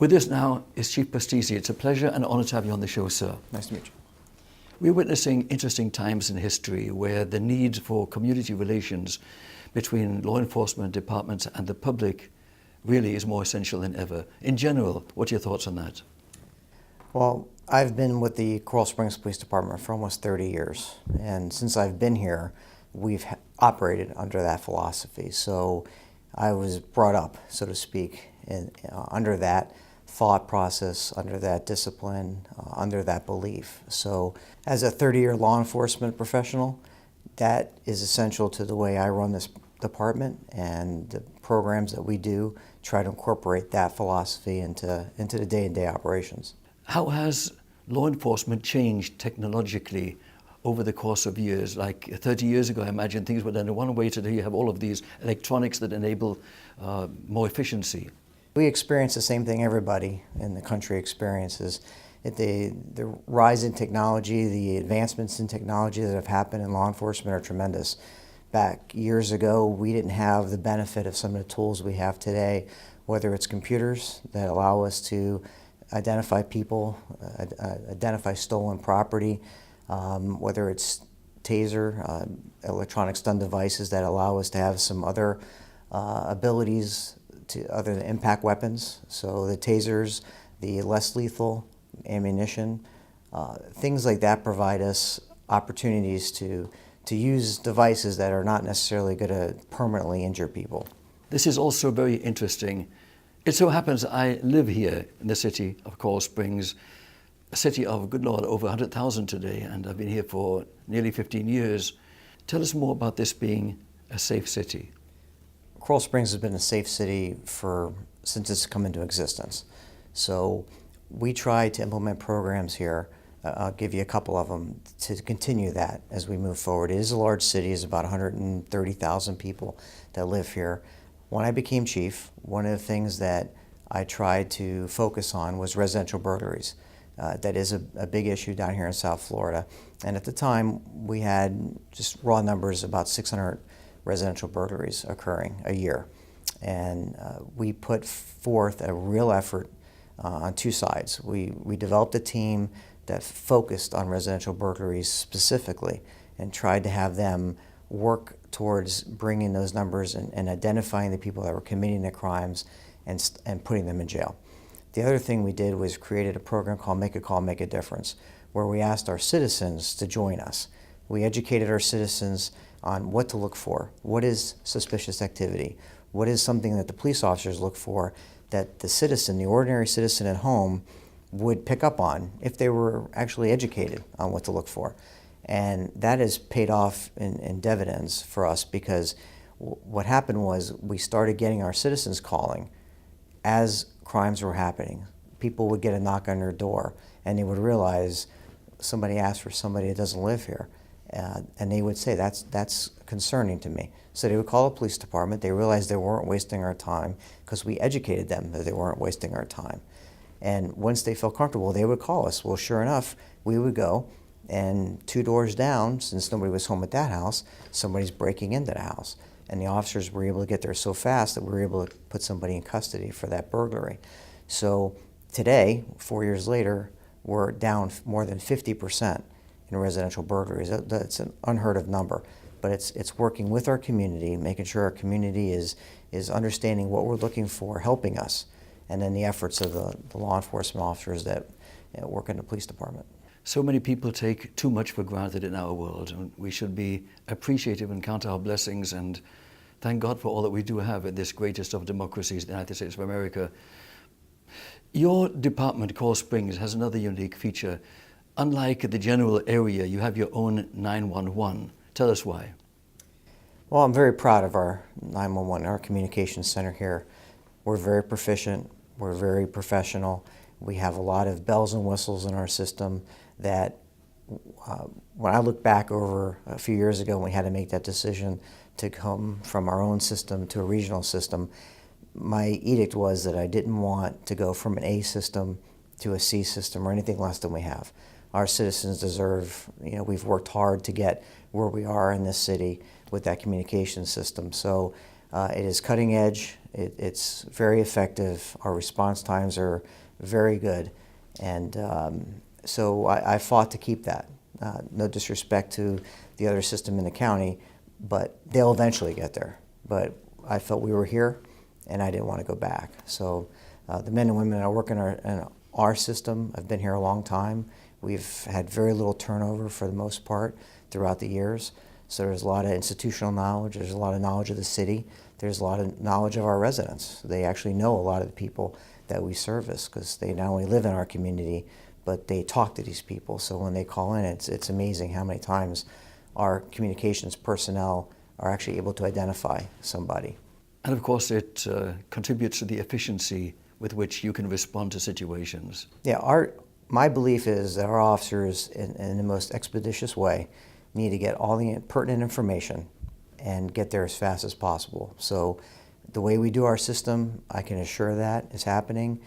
With us now is Chief Pustizzi. It's a pleasure and honor to have you on the show, sir. Nice to meet you. We're witnessing interesting times in history where the need for community relations between law enforcement departments and the public really is more essential than ever. In general, what are your thoughts on that? Well, I've been with the Coral Springs Police Department for almost 30 years, and since I've been here, we've operated under that philosophy. So I was brought up, so to speak, under that thought process, under that discipline, under that belief. So as a 30-year law enforcement professional, that is essential to the way I run this department, and the programs that we do try to incorporate that philosophy into the day-to-day operations. How has law enforcement changed technologically over the course of years? Like 30 years ago, I imagine things were done in one way. Today you have all of these electronics that enable more efficiency. We experience the same thing everybody in the country experiences. The rise in technology, the advancements in technology that have happened in law enforcement are tremendous. Back years ago, we didn't have the benefit of some of the tools we have today, whether it's computers that allow us to identify people, identify stolen property, whether it's taser, electronic stun devices that allow us to have some other abilities other than impact weapons. So the tasers, the less lethal ammunition, things like that provide us opportunities to use devices that are not necessarily going to permanently injure people. This is also very interesting. It so happens I live here in the city of Coral Springs, a city of, good Lord, over 100,000 today, and I've been here for nearly 15 years. Tell us more about this being a safe city. Coral Springs has been a safe city since it's come into existence. So we try to implement programs here. I'll give you a couple of them to continue that as we move forward. It is a large city. It's about 130,000 people that live here. When I became chief, one of the things that I tried to focus on was residential burglaries. That is a big issue down here in South Florida. And at the time, we had just raw numbers, about 600 residential burglaries occurring a year. And we put forth a real effort on two sides. We developed a team that focused on residential burglaries specifically and tried to have them work towards bringing those numbers and identifying the people that were committing the crimes and putting them in jail. The other thing we did was created a program called Make a Call, Make a Difference, where we asked our citizens to join us. We educated our citizens on what to look for. What is suspicious activity? What is something that the police officers look for that the citizen, the ordinary citizen at home, would pick up on if they were actually educated on what to look for? And that has paid off in dividends for us, because what happened was we started getting our citizens calling as crimes were happening. People would get a knock on their door and they would realize somebody asked for somebody that doesn't live here. And they would say, that's concerning to me. So they would call the police department. They realized they weren't wasting our time because we educated them that they weren't wasting our time. And once they felt comfortable, they would call us. Well, sure enough, we would go, and 2 doors down, since nobody was home at that house, somebody's breaking into the house. And the officers were able to get there so fast that we were able to put somebody in custody for that burglary. So today, 4 years later, we're down more than 50% in residential burglaries. That's an unheard of number, but it's working with our community, making sure our community is understanding what we're looking for, helping us, and then the efforts of the law enforcement officers that work in the police department. So many people take too much for granted in our world, and we should be appreciative and count our blessings and thank God for all that we do have in this greatest of democracies, the United States of America. Your department, Coral Springs, has another unique feature. Unlike the general area, you have your own 911. Tell us why. Well, I'm very proud of our 911, our communications center here. We're very proficient, we're very professional. We have a lot of bells and whistles in our system that when I look back over a few years ago when we had to make that decision to come from our own system to a regional system, my edict was that I didn't want to go from an A system to a C system or anything less than we have. Our citizens deserve, we've worked hard to get where we are in this city with that communication system. So it is cutting edge, It's very effective. Our response times are very good. And so I fought to keep that. No disrespect to the other system in the county, but they'll eventually get there. But I felt we were here, and I didn't want to go back. So the men and women that work in our system have been here a long time. We've had very little turnover for the most part throughout the years. So there's a lot of institutional knowledge, there's a lot of knowledge of the city, there's a lot of knowledge of our residents. They actually know a lot of the people that we service because they not only live in our community, but they talk to these people. So when they call in, it's amazing how many times our communications personnel are actually able to identify somebody. And of course it contributes to the efficiency with which you can respond to situations. Yeah, my belief is that our officers, in the most expeditious way, need to get all the pertinent information and get there as fast as possible. So the way we do our system, I can assure that is happening.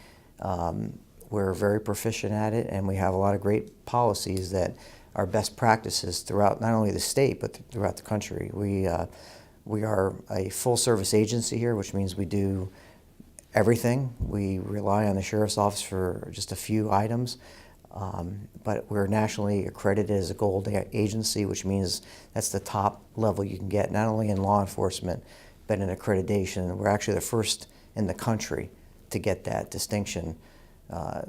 We're very proficient at it, and we have a lot of great policies that are best practices throughout not only the state, but throughout the country. We are a full-service agency here, which means we do everything. We rely on the Sheriff's Office for just a few items, but we're nationally accredited as a gold agency, which means that's the top level you can get, not only in law enforcement, but in accreditation. We're actually the first in the country to get that distinction,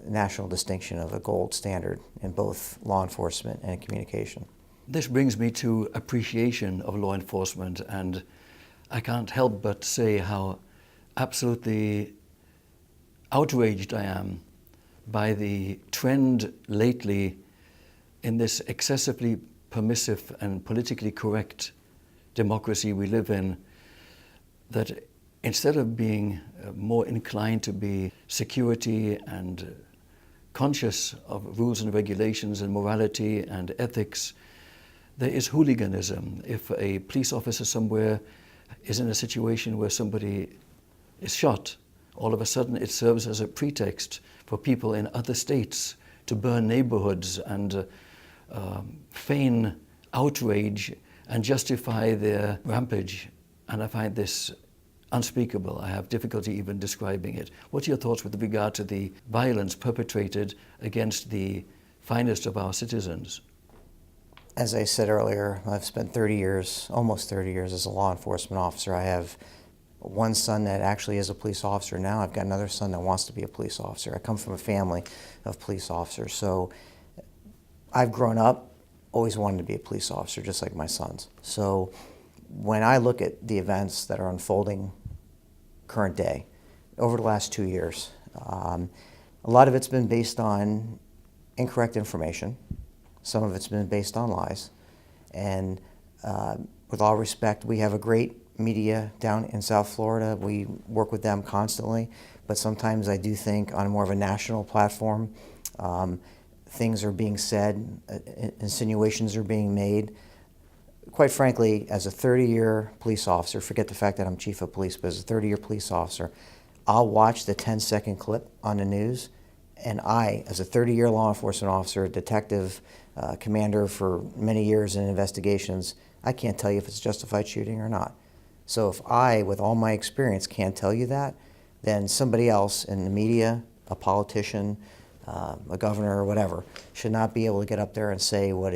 national distinction of a gold standard in both law enforcement and communication. This brings me to appreciation of law enforcement, and I can't help but say how absolutely outraged I am by the trend lately in this excessively permissive and politically correct democracy we live in, that instead of being more inclined to be security and conscious of rules and regulations and morality and ethics, there is hooliganism. If a police officer somewhere is in a situation where somebody is shot, all of a sudden it serves as a pretext for people in other states to burn neighborhoods and feign outrage and justify their rampage. And I find this unspeakable. I have difficulty even describing it. What are your thoughts with regard to the violence perpetrated against the finest of our citizens? As I said earlier, I've spent 30 years, almost 30 years as a law enforcement officer. I have one son that actually is a police officer now. I've got another son that wants to be a police officer. I come from a family of police officers. So I've grown up always wanted to be a police officer, just like my sons. So when I look at the events that are unfolding current day, over the last 2 years, a lot of it's been based on incorrect information. Some of it's been based on lies. And with all respect, we have a great media down in South Florida. We work with them constantly. But sometimes I do think on more of a national platform, things are being said, insinuations are being made. Quite frankly, as a 30-year police officer, forget the fact that I'm chief of police, but as a 30-year police officer, I'll watch the 10-second clip on the news, and I, as a 30-year law enforcement officer, detective, commander for many years in investigations, I can't tell you if it's justified shooting or not. So if I, with all my experience, can't tell you that, then somebody else in the media, a politician, a governor or whatever, should not be able to get up there and say what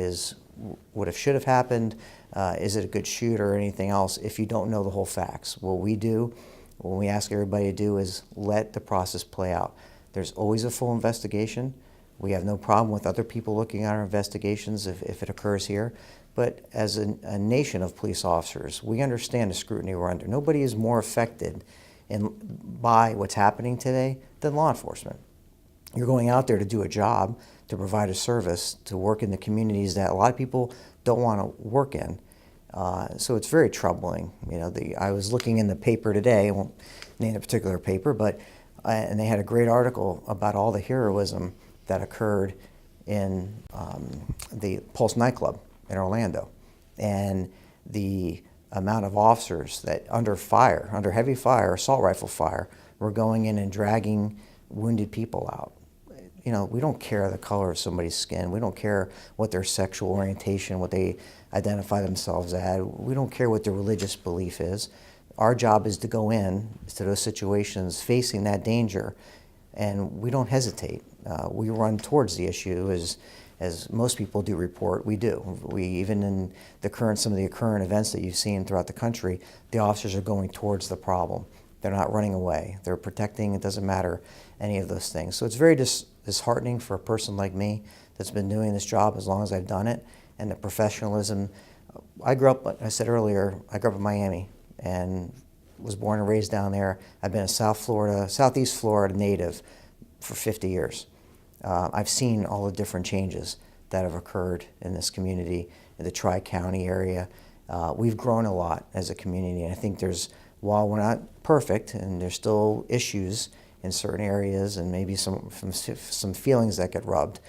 should have happened, is it a good shoot or anything else, if you don't know the whole facts. What we do, what we ask everybody to do, is let the process play out. There's always a full investigation. We have no problem with other people looking at our investigations if it occurs here. But as a nation of police officers, we understand the scrutiny we're under. Nobody is more affected by what's happening today than law enforcement. You're going out there to do a job, to provide a service, to work in the communities that a lot of people don't want to work in. So it's very troubling. You know, I was looking in the paper today, I won't name a particular paper, but and they had a great article about all the heroism that occurred in the Pulse nightclub in Orlando, and the amount of officers that under heavy fire, assault rifle fire, were going in and dragging wounded people out. You know, we don't care the color of somebody's skin. We don't care what their sexual orientation, what they identify themselves as. We don't care what their religious belief is. Our job is to go in to those situations facing that danger, and we don't hesitate. We run towards the issue as most people do report. We do. We, even in some of the current events that you've seen throughout the country, the officers are going towards the problem. They're not running away. They're protecting. It doesn't matter any of those things. So it's very disheartening for a person like me that's been doing this job as long as I've done it, and the professionalism. I grew up, like I said earlier, I grew up in Miami and was born and raised down there. I've been a Southeast Florida native for 50 years. I've seen all the different changes that have occurred in this community, in the Tri-County area. We've grown a lot as a community, and I think while we're not perfect, and there's still issues in certain areas, and maybe some feelings that get rubbed,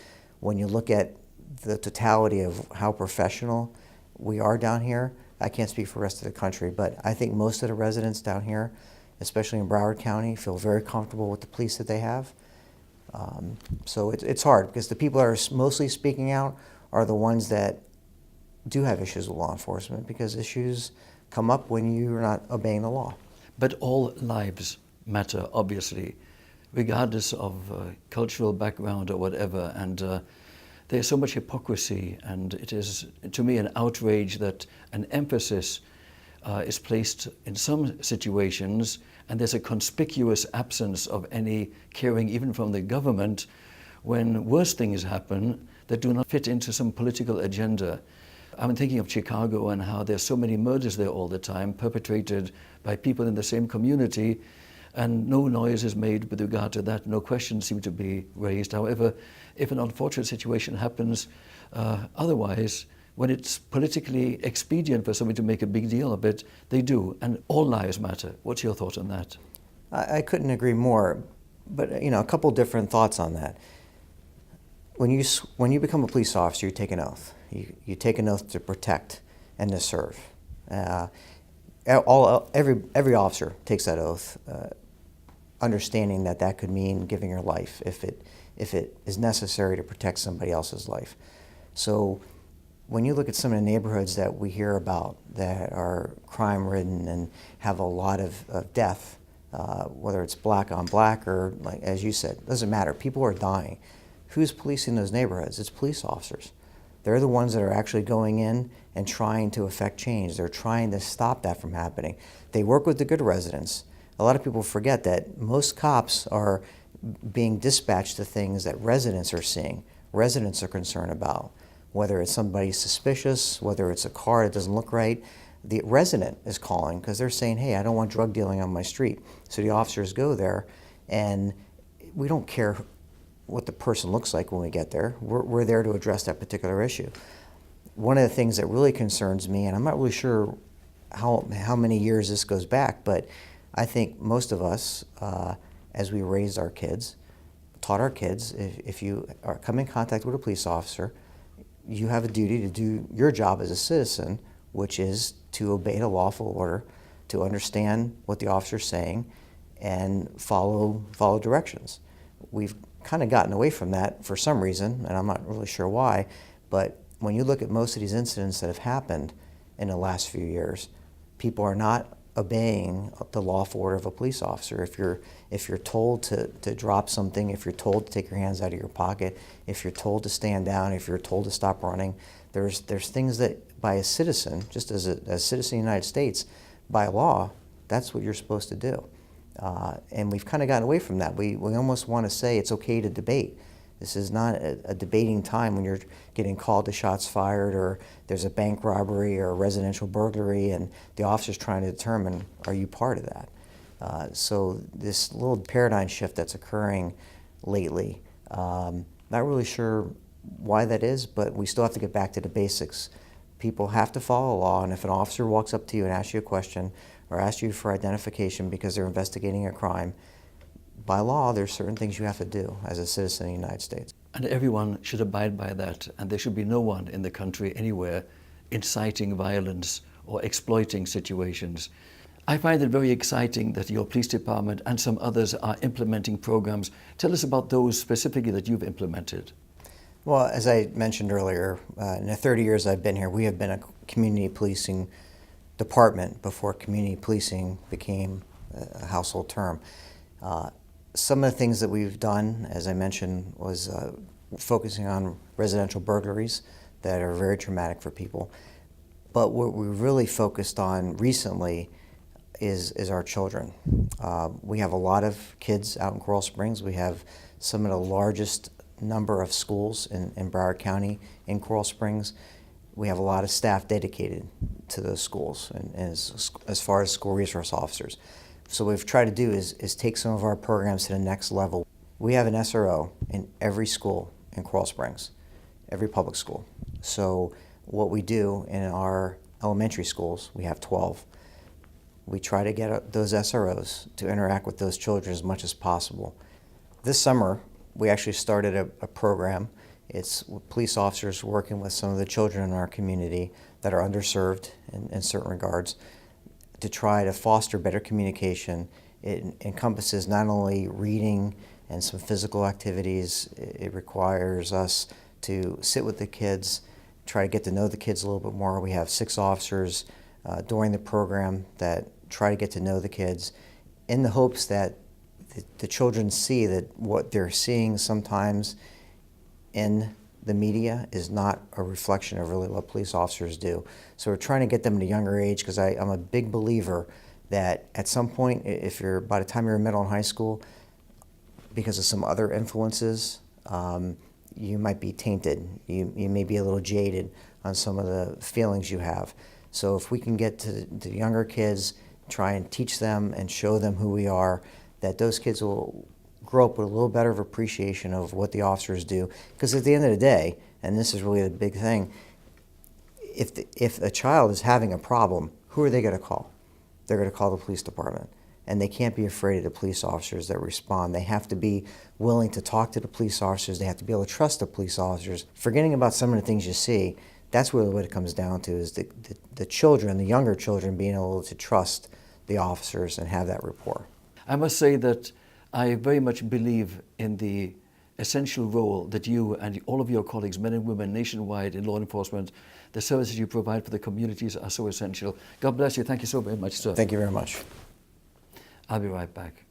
when you look at the totality of how professional we are down here, I can't speak for the rest of the country, but I think most of the residents down here, especially in Broward County, feel very comfortable with the police that they have. So it's hard, because the people that are mostly speaking out are the ones that do have issues with law enforcement, because issues come up when you're not obeying the law. But all lives matter, obviously, regardless of cultural background or whatever. And there's so much hypocrisy, and it is, to me, an outrage that an emphasis is placed in some situations, and there's a conspicuous absence of any caring, even from the government, when worse things happen that do not fit into some political agenda. I'm thinking of Chicago and how there's so many murders there all the time, perpetrated by people in the same community, and no noise is made with regard to that. No questions seem to be raised. However, if an unfortunate situation happens otherwise, when it's politically expedient for somebody to make a big deal of it, they do, and all lives matter. What's your thought on that? I couldn't agree more, but a couple different thoughts on that. When you become a police officer, you take an oath. You take an oath to protect and to serve. Every officer takes that oath, understanding that could mean giving your life if it is necessary to protect somebody else's life. So when you look at some of the neighborhoods that we hear about that are crime-ridden and have a lot of death, whether it's black on black or, like as you said, doesn't matter. People are dying. Who's policing those neighborhoods? It's police officers. They're the ones that are actually going in and trying to affect change. They're trying to stop that from happening. They work with the good residents. A lot of people forget that most cops are being dispatched to things that residents are seeing, residents are concerned about. Whether it's somebody suspicious, whether it's a car that doesn't look right, the resident is calling because they're saying, hey, I don't want drug dealing on my street. So the officers go there, and we don't care what the person looks like when we get there. We're there to address that particular issue. One of the things that really concerns me, and I'm not really sure how many years this goes back, but I think most of us, as we raised our kids, taught our kids, if you come in contact with a police officer, you have a duty to do your job as a citizen, which is to obey the lawful order, to understand what the officer's saying, and follow directions. We've kind of gotten away from that for some reason, and I'm not really sure why, but when you look at most of these incidents that have happened in the last few years, people are not obeying the lawful order of a police officer. If you're told to drop something, if you're told to take your hands out of your pocket, if you're told to stand down, if you're told to stop running, there's things that by a citizen, just as a citizen of the United States, by law, that's what you're supposed to do. And we've kind of gotten away from that. We almost want to say it's okay to debate. This is not a debating time when you're getting called to shots fired, or there's a bank robbery or a residential burglary, and the officer's trying to determine, are you part of that? So this little paradigm shift that's occurring lately, not really sure why that is, but we still have to get back to the basics. People have to follow law, and if an officer walks up to you and asks you a question or asks you for identification because they're investigating a crime, by law, there's certain things you have to do as a citizen of the United States. And everyone should abide by that, and there should be no one in the country anywhere inciting violence or exploiting situations. I find it very exciting that your police department and some others are implementing programs. Tell us about those specifically that you've implemented. Well, as I mentioned earlier, in the 30 years I've been here, we have been a community policing department before community policing became a household term. Some of the things that we've done, as I mentioned, was focusing on residential burglaries that are very traumatic for people. But what we really focused on recently is our children. We have a lot of kids out in Coral Springs. We have some of the largest number of schools in Broward County in Coral Springs. We have a lot of staff dedicated to those schools and as far as school resource officers. So what we've tried to do is take some of our programs to the next level. We have an SRO in every school in Coral Springs, every public school. So what we do in our elementary schools, we have 12. We try to get those SROs to interact with those children as much as possible. This summer, we actually started a program. It's police officers working with some of the children in our community that are underserved in certain regards to try to foster better communication. It encompasses not only reading and some physical activities. It requires us to sit with the kids, try to get to know the kids a little bit more. We have 6 officers during the program that try to get to know the kids in the hopes that the children see that what they're seeing sometimes in the media is not a reflection of really what police officers do. So we're trying to get them at a younger age, because I'm a big believer that at some point, by the time you're in middle and high school, because of some other influences, you might be tainted. You may be a little jaded on some of the feelings you have. So if we can get to the younger kids, try and teach them and show them who we are, that those kids will grow up with a little better of appreciation of what the officers do. Because at the end of the day, and this is really the big thing, if a child is having a problem, who are they going to call? They're going to call the police department. And they can't be afraid of the police officers that respond. They have to be willing to talk to the police officers. They have to be able to trust the police officers. Forgetting about some of the things you see, that's really what it comes down to, is the children, the younger children, being able to trust the officers and have that rapport. I must say that I very much believe in the essential role that you and all of your colleagues, men and women nationwide in law enforcement, the services you provide for the communities are so essential. God bless you. Thank you so very much, sir. Thank you very much. I'll be right back.